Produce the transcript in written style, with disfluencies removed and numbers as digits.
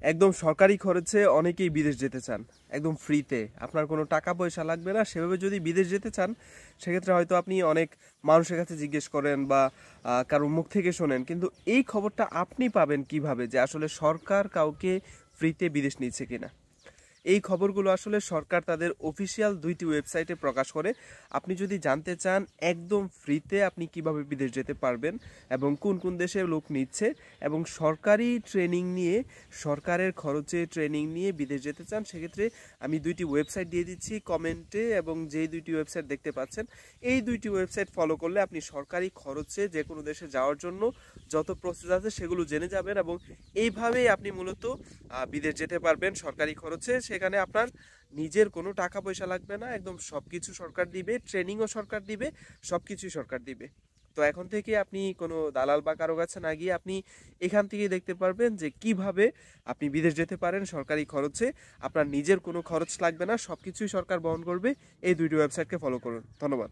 একদম সরকারি খরচে অনেকেই বিদেশ যেতে চান, একদম ফ্রিতে, আপনার কোনো টাকা পয়সা লাগবে না। সেভাবে যদি বিদেশ যেতে চান সেক্ষেত্রে হয়তো আপনি অনেক মানুষের কাছে জিজ্ঞেস করেন বা কারোর মুখ থেকে শোনেন, কিন্তু এই খবরটা আপনি পাবেন কিভাবে যে আসলে সরকার কাউকে ফ্রিতে বিদেশ নিচ্ছে কিনা। এই খবরগুলো আসলে সরকার তাদের অফিসিয়াল 2টি ওয়েবসাইটে প্রকাশ করে। আপনি যদি জানতে চান একদম ফ্রিতে আপনি কিভাবে বিদেশ যেতে পারবেন এবং কোন কোন দেশে লোক নিচ্ছে এবং সরকারি ট্রেনিং নিয়ে, সরকারের খরচে ট্রেনিং নিয়ে বিদেশ যেতে চান, সেক্ষেত্রে আমি 2টি ওয়েবসাইট দিয়ে দিচ্ছি কমেন্টে, এবং যেই 2টি ওয়েবসাইট দেখতে পাচ্ছেন এই 2টি ওয়েবসাইট ফলো করলে আপনি সরকারি খরচে যে কোনো দেশে যাওয়ার জন্য যত প্রসেস আছে সেগুলো জেনে যাবেন এবং এইভাবেই আপনি মূলত বিদেশ যেতে পারবেন সরকারি খরচে। সেখানে আপনার নিজের কোনো টাকা পয়সা লাগবে না, একদম সব কিছু সরকার দিবে, ট্রেনিংও সরকার দিবে, সব কিছুই সরকার দিবে। তো এখন থেকে আপনি কোনো দালাল বা কারো কাছে না গিয়ে আপনি এখান থেকেই দেখতে পারবেন যে কিভাবে আপনি বিদেশ যেতে পারেন সরকারি খরচে। আপনার নিজের কোনো খরচ লাগবে না, সব কিছুই সরকার বহন করবে। এই 2টি ওয়েবসাইটকে ফলো করুন। ধন্যবাদ।